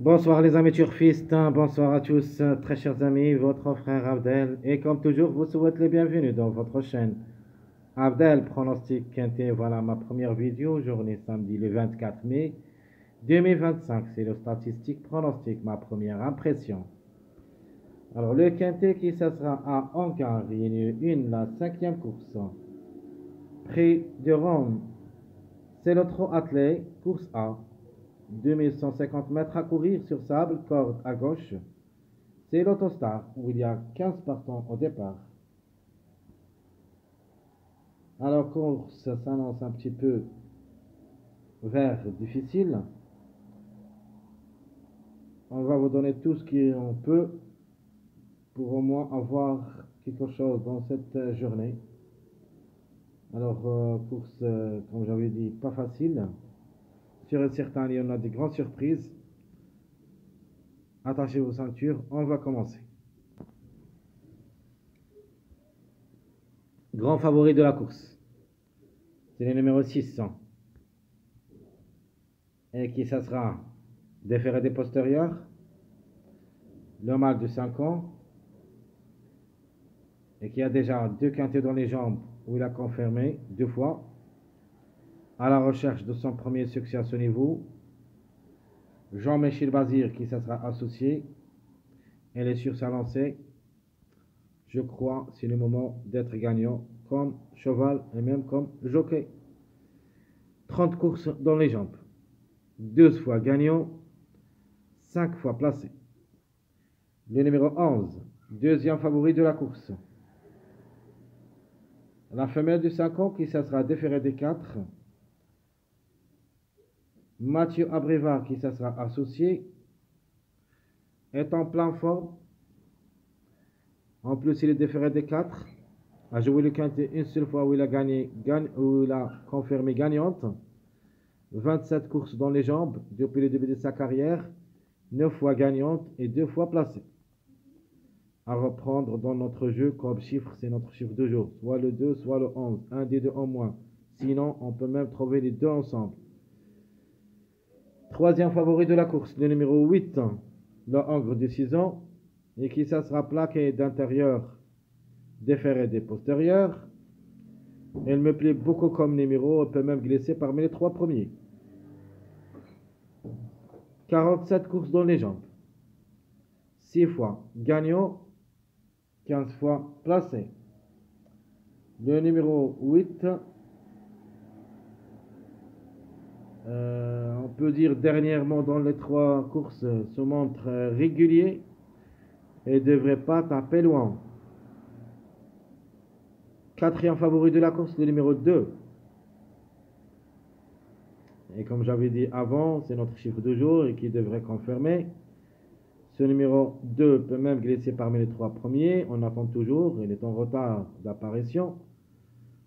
Bonsoir les amis turfistes, bonsoir à tous, très chers amis, votre frère Abdel, et comme toujours, vous souhaite les bienvenus dans votre chaîne. Abdel, pronostic quintet, voilà ma première vidéo, journée samedi le 24 mai 2025, c'est le statistique pronostic, ma première impression. Alors le quintet qui ça sera à Ankara, une la cinquième course. Prix de Rome, c'est le trot attelé, course A, 2150 mètres à courir sur sable, corde à gauche. C'est l'Autostar où il y a 15 partants au départ. Alors, course, ça s'annonce un petit peu vert difficile. On va vous donner tout ce qu'on peut pour au moins avoir quelque chose dans cette journée. Alors, course, comme j'avais dit, pas facile. Sûr et certain, il y en a des grandes surprises. Attachez vos ceintures, on va commencer. Grand favori de la course, c'est le numéro 600. Et qui ça sera? Déféré des postérieurs, le mâle de 5 ans, et qui a déjà deux quintets dans les jambes où il a confirmé deux fois, à la recherche de son premier succès à ce niveau. Jean-Michel Bazir qui se sera associé, elle est sur sa lancée. Je crois c'est le moment d'être gagnant comme cheval et même comme jockey. 30 courses dans les jambes, 12 fois gagnant, 5 fois placé. Le numéro 11, deuxième favori de la course. La femelle de 5 ans qui se sera déférée des 4. Mathieu Abrivard qui se sera associé est en plein forme. En plus, il est déféré des 4. A joué le quintet une seule fois où il a gagné, où il a confirmé gagnante. 27 courses dans les jambes depuis le début de sa carrière. 9 fois gagnante et 2 fois placée. À reprendre dans notre jeu comme chiffre, c'est notre chiffre de jour. Soit le 2, soit le 11. Un des deux en moins. Sinon, on peut même trouver les deux ensemble. Troisième favori de la course, le numéro 8, le Hongre de 6 ans, et qui ça sera plaqué d'intérieur, déféré des postérieurs. Elle me plaît beaucoup comme numéro, elle peut même glisser parmi les 3 premiers. 47 courses dans les jambes, 6 fois gagnant, 15 fois placé. Le numéro 8, on peut dire dernièrement dans les 3 courses, se montre régulier et ne devrait pas taper loin. Quatrième favori de la course, le numéro 2. Et comme j'avais dit avant, c'est notre chiffre de jour et qui devrait confirmer. Ce numéro 2 peut même glisser parmi les 3 premiers. On attend toujours, il est en retard d'apparition.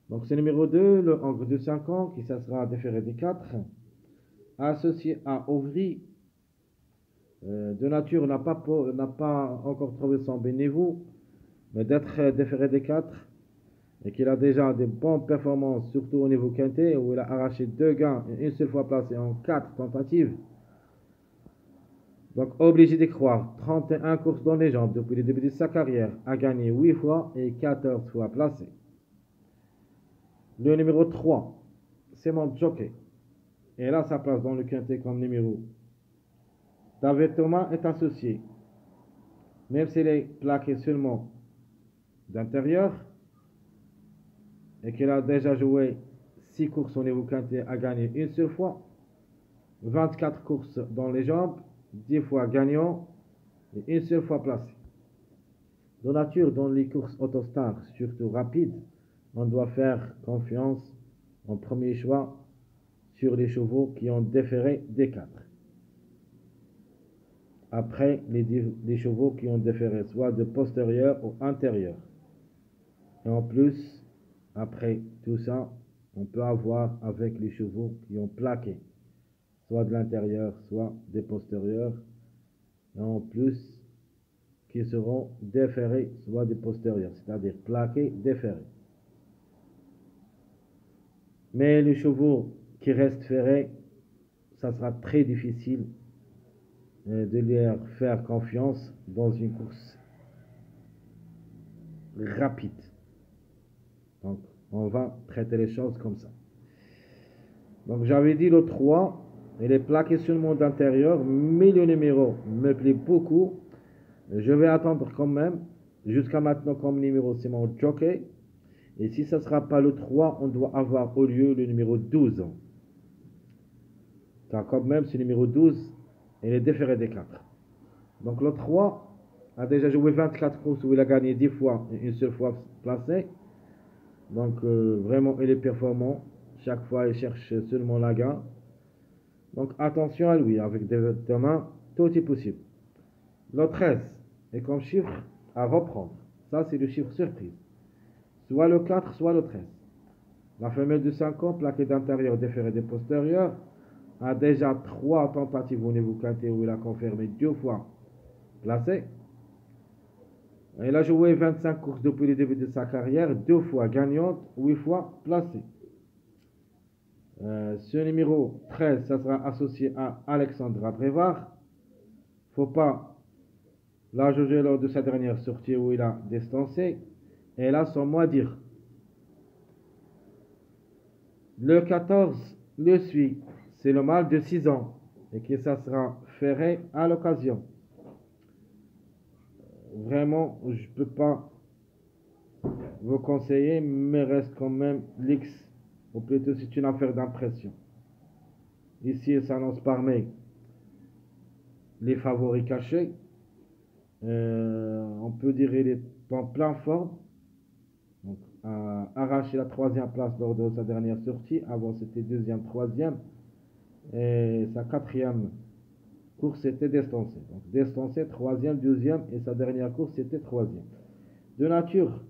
Donc ce numéro 2, le Hongre de 5 ans, qui ça sera déféré des 4, associé à Ovry. De nature n'a pas encore trouvé son bénévole, mais d'être déféré des 4 et qu'il a déjà des bonnes performances, surtout au niveau quintet, où il a arraché 2 gains et une seule fois placé en 4 tentatives. Donc obligé d'y croire. 31 courses dans les jambes depuis le début de sa carrière, a gagné 8 fois et 14 fois placé. Le numéro 3, c'est mon jockey. Et là, sa place dans le quintet comme numéro. David Thomas est associé. Même s'il est plaqué seulement d'intérieur et qu'il a déjà joué 6 courses au niveau quintet, a gagné une seule fois. 24 courses dans les jambes, 10 fois gagnant et une seule fois placé. De nature, dans les courses Autostar, surtout rapides, on doit faire confiance en premier choix sur les chevaux qui ont déféré des 4. Après, les chevaux qui ont déféré soit de postérieur ou antérieur. Et en plus, après tout ça, on peut avoir avec les chevaux qui ont plaqué, soit de l'intérieur, soit des postérieurs. Et en plus, qui seront déférés, soit des postérieurs, c'est-à-dire plaqués, déférés. Mais les chevaux qui restent ferrés, ça sera très difficile de leur faire confiance dans une course rapide. Donc, on va traiter les choses comme ça. Donc, j'avais dit le 3, il est plaqué sur le monde intérieur, mais le numéro me plaît beaucoup. Je vais attendre quand même. Jusqu'à maintenant, comme numéro, c'est mon jockey. Et si ça ne sera pas le 3, on doit avoir au lieu le numéro 12. Car quand même, ce numéro 12, il est différé des 4. Donc le 3 a déjà joué 24 courses où il a gagné 10 fois et une seule fois placé. Donc vraiment, il est performant. Chaque fois, il cherche seulement la gagne. Donc attention à lui, avec des mains, tout est possible. Le 13 est comme chiffre à reprendre. Ça, c'est le chiffre surprise. Soit le 4, soit le 13. La femelle de 5 ans, plaquée d'intérieur, déférée des postérieurs, a déjà 3 tentatives au niveau quintet où il a confirmé 2 fois placé. Il a joué 25 courses depuis le début de sa carrière, 2 fois gagnante, 8 fois placée. Ce numéro 13, ça sera associé à Alexandra Brevard. Faut pas la juger lors de sa dernière sortie où il a distancé. Et là, son mot à dire. Le 14 le suit. C'est le mâle de 6 ans. Et que ça sera ferré à l'occasion. Vraiment, je peux pas vous conseiller, mais reste quand même l'X. Ou plutôt, c'est une affaire d'impression. Ici, il s'annonce parmi les favoris cachés. On peut dire qu'il est en plein forme. Donc, a arraché la 3e place lors de sa dernière sortie. Avant, c'était 2e, 3e. Et sa 4e course était distancée. Donc, distancée, 3e, 2e. Et sa dernière course, c'était 3e. De nature,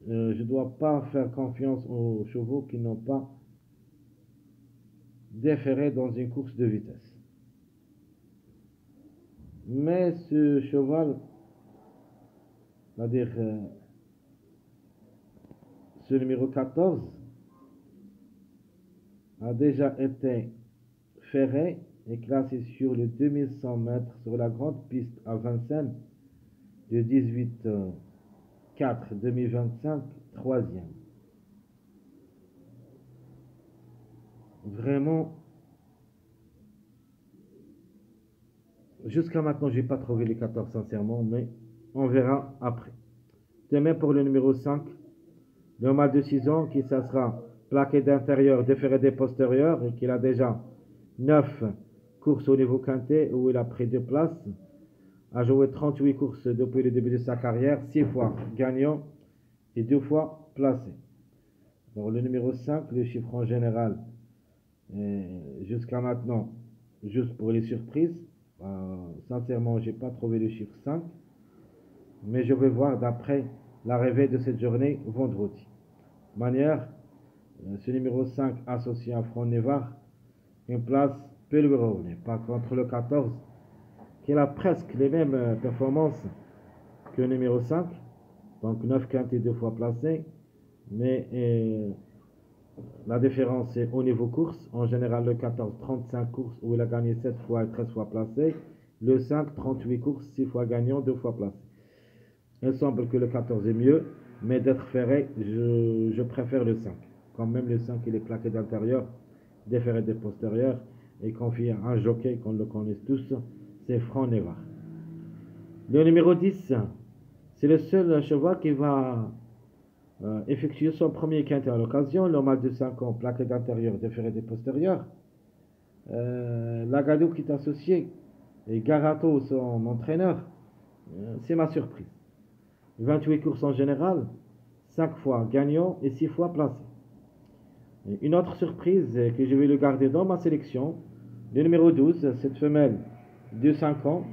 je ne dois pas faire confiance aux chevaux qui n'ont pas déféré dans une course de vitesse. Mais ce cheval, c'est-à-dire ce numéro 14, a déjà été ferré et classé sur le 2100 mètres sur la grande piste à Vincennes de 18-4 2025, 3e. Vraiment, jusqu'à maintenant, je n'ai pas trouvé les 14 sincèrement, mais on verra après. De même pour le numéro 5, le mâle de 6 ans qui ça sera plaqué d'intérieur, déféré des postérieurs et qu'il a déjà 9 courses au niveau quintet où il a pris 2 places, a joué 38 courses depuis le début de sa carrière, 6 fois gagnant et 2 fois placé. Alors le numéro 5, le chiffre en général, jusqu'à maintenant, juste pour les surprises, sincèrement, j'ai pas trouvé le chiffre 5, mais je vais voir d'après l'arrivée de cette journée vendredi. Manière, ce numéro 5 associé à Front Nevar, une place peut lui revenir. Par contre, le 14, qui a presque les mêmes performances que le numéro 5, donc 9 quintés 2 fois placé, mais la différence est au niveau course. En général, le 14, 35 courses où il a gagné 7 fois et 13 fois placé. Le 5, 38 courses, 6 fois gagnant, 2 fois placé. Il semble que le 14 est mieux, mais d'être ferré, je préfère le 5. Quand même, le 5, il est plaqué d'intérieur, déféré des postérieurs, et confié à un jockey qu'on le connaît tous, c'est Franc Nevar. Le numéro 10, c'est le seul cheval qui va effectuer son premier quintet à l'occasion. Le mâle de 5 ans, plaqué d'intérieur, déféré des postérieurs. Lagadou qui est associé, et Garato, son entraîneur, c'est ma surprise. 28 courses en général, 5 fois gagnant et 6 fois placé. Et une autre surprise que je vais le garder dans ma sélection, le numéro 12, cette femelle de 5 ans,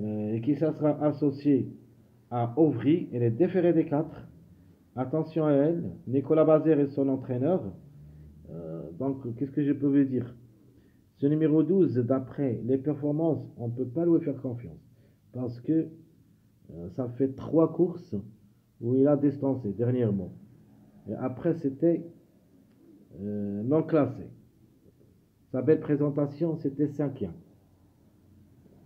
et qui sera associée à Auvry, elle est déférée des 4. Attention à elle, Nicolas Bazère est son entraîneur. Donc, qu'est-ce que je peux vous dire? Ce numéro 12, d'après les performances, on ne peut pas lui faire confiance. Parce que ça fait 3 courses où il a distancé dernièrement. Et après, c'était non classé. sa belle présentation, c'était cinquième.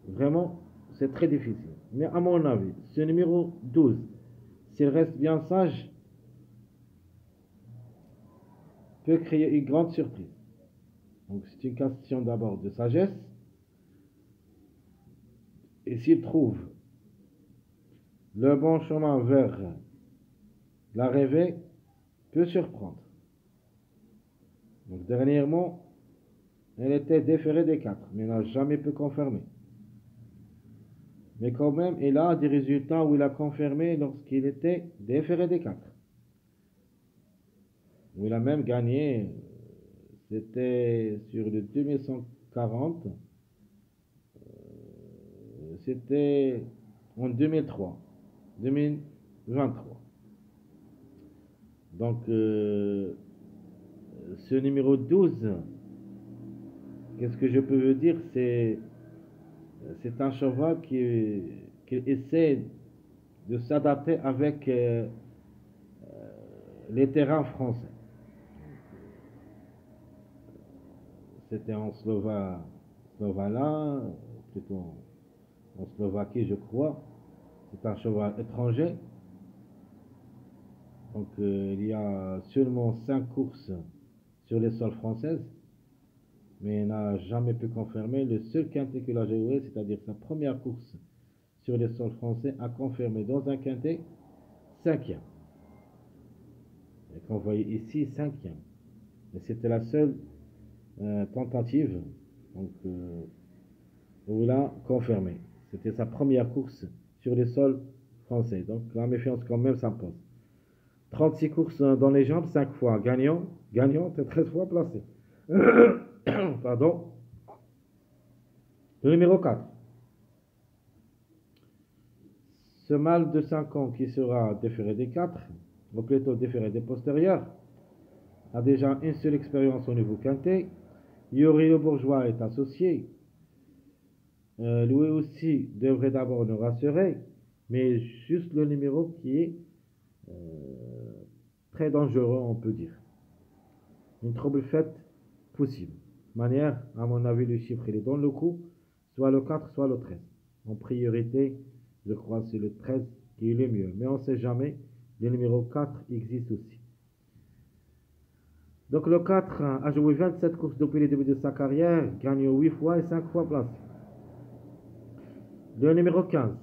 Vraiment, c'est très difficile. Mais à mon avis, ce numéro 12, s'il reste bien sage, peut créer une grande surprise. Donc c'est une question d'abord de sagesse. Et s'il trouve le bon chemin vers l'arrivée, peut surprendre. Donc dernièrement, elle était déférée des 4, mais n'a jamais pu confirmer. Mais quand même, il a des résultats où il a confirmé lorsqu'il était déféré des 4. Où il a même gagné, c'était sur le 2140, c'était en 2003, 2023. Donc, ce numéro 12, qu'est-ce que je peux vous dire? C'est un cheval qui essaie de s'adapter avec les terrains français. C'était en Slovalie, plutôt en Slovaquie, je crois. C'est un cheval étranger. Donc, il y a seulement 5 courses sur les sols françaises, mais il n'a jamais pu confirmer. Le seul quintet qu'il a joué, c'est-à-dire sa première course sur les sols français, a confirmé dans un quintet 5e. Et qu'on voyait ici 5e. Et c'était la seule tentative donc, où il a confirmé. C'était sa première course sur les sols français. Donc la méfiance quand même s'impose. 36 courses dans les jambes, 5 fois gagnant et 13 fois placé. Pardon. Le numéro 4. Ce mâle de 5 ans qui sera déféré des 4, ou plutôt déféré des postérieurs, a déjà une seule expérience au niveau quintet. Yuri le Bourgeois est associé. Lui aussi devrait d'abord nous rassurer, mais juste le numéro qui est très dangereux, on peut dire. Une trouble faite possible. Manière, à mon avis, le chiffre il est dans le coup, soit le 4, soit le 13. En priorité, je crois que c'est le 13 qui est le mieux. Mais on ne sait jamais, le numéro 4 existe aussi. Donc le 4 a joué 27 courses depuis le début de sa carrière, gagne 8 fois et 5 fois placé. Le numéro 15,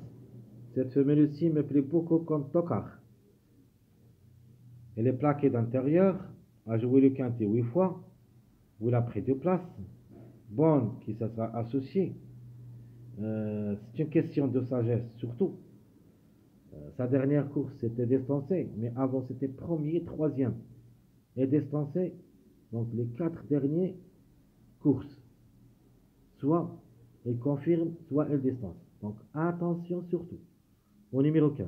cette femelle-ci me plaît beaucoup comme tocard. Elle est plaquée d'intérieur, a joué le quintet 8 fois, où il a pris 2 places. Bonne qui se sera associée. C'est une question de sagesse surtout. Sa dernière course c'était distancé, mais avant c'était premier, troisième. Et distancé, donc les 4 derniers courses. Soit elle confirme, soit elle distance. Donc attention surtout. Au numéro 15.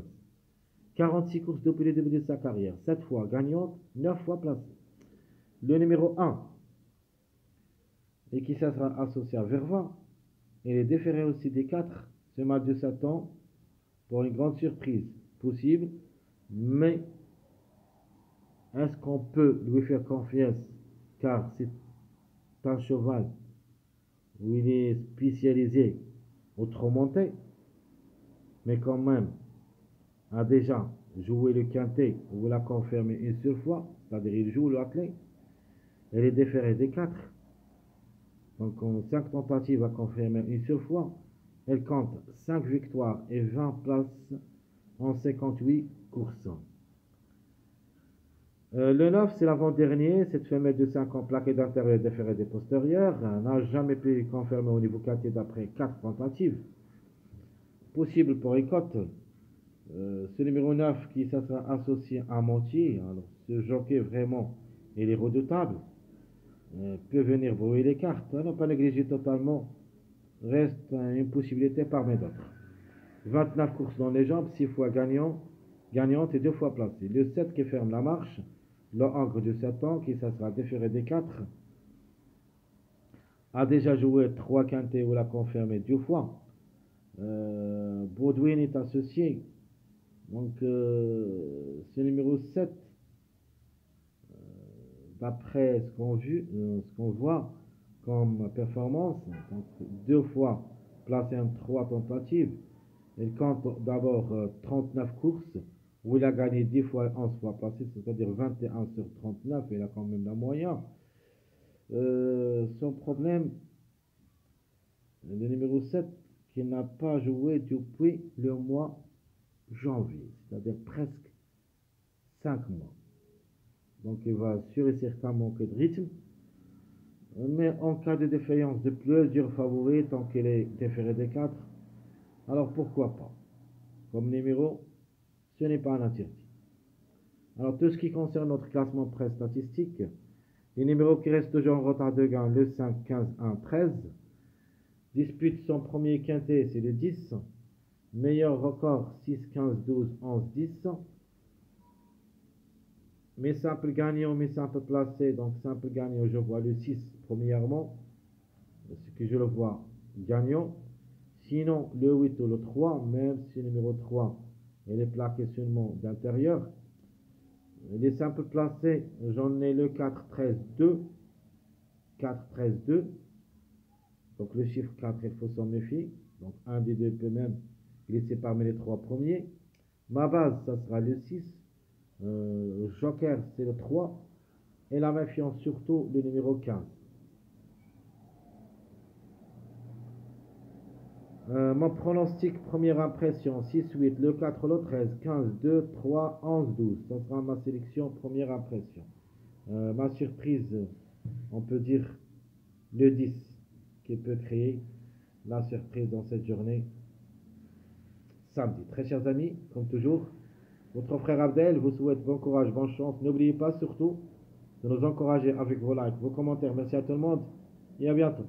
46 courses depuis le début de sa carrière. 7 fois gagnante, 9 fois placée. Le numéro 1. Et qui ça sera associé à Verva. Il est déféré aussi des 4. Ce match de 7 ans. Pour une grande surprise possible. Mais est-ce qu'on peut lui faire confiance? Car c'est un cheval où il est spécialisé au trop monté. Mais quand même, a déjà joué le quintet, où il a confirmé une seule fois, c'est-à-dire il joue le attelé, elle est déférée des 4. Donc en 5 tentatives à confirmer une seule fois, elle compte 5 victoires et 20 places en 58 courses. Le 9, c'est l'avant-dernier, cette femelle de 5 ans plaquée d'intérieur déférée des postérieurs, n'a jamais pu confirmer au niveau quintet d'après 4 tentatives. Possible pour Écotte. Ce numéro 9 qui sera associé à Montier, alors ce jockey vraiment il est redoutable, peut venir brouiller les cartes, ne pas négliger totalement, reste une possibilité parmi d'autres. 29 courses dans les jambes, 6 fois gagnante et 2 fois placée. Le 7 qui ferme la marche, le Angre de 7 ans qui sera déféré des 4, a déjà joué 3 quintets ou l'a confirmé 2 fois. Baudouin est associé. Donc, ce numéro 7, d'après ce qu'on voit, comme performance. Donc, 2 fois placé en 3 tentatives. Il compte d'abord 39 courses où il a gagné 10 fois 11 fois placé, c'est-à-dire 21 sur 39. Il a quand même la moyenne. Son problème, le numéro 7, qui n'a pas joué depuis le mois janvier, c'est-à-dire presque 5 mois. Donc il va sûr et certain manquer de rythme. Mais en cas de défaillance de plusieurs favoris, tant qu'il est déféré des 4, alors pourquoi pas. Comme numéro, ce n'est pas un interdit. Alors tout ce qui concerne notre classement presse statistique, les numéros qui restent toujours en retard de gain, le 5, 15, 1, 13, dispute son premier quintet, c'est le 10. Meilleur record, 6, 15, 12, 11, 10. Mes simples gagnants, mes simples placés, donc simple gagnant, je vois le 6 premièrement, ce que je le vois gagnant. Sinon, le 8 ou le 3, même si le numéro 3, il est plaqué seulement d'intérieur. Les simples placés, j'en ai le 4, 13, 2. 4, 13, 2. Donc le chiffre 4, il faut s'en méfier. Donc un des deux peut même glisser parmi les 3 premiers. Ma base, ça sera le 6. Joker, c'est le 3. Et la méfiance, surtout le numéro 15. Mon pronostic, première impression, 6, 8, le 4, le 13, 15, 2, 3, 11, 12. Ça sera ma sélection, première impression. Ma surprise, on peut dire le 10, qui peut créer la surprise dans cette journée samedi. Très chers amis, comme toujours, votre frère Abdel vous souhaite bon courage, bonne chance. N'oubliez pas surtout de nous encourager avec vos likes, vos commentaires. Merci à tout le monde et à bientôt.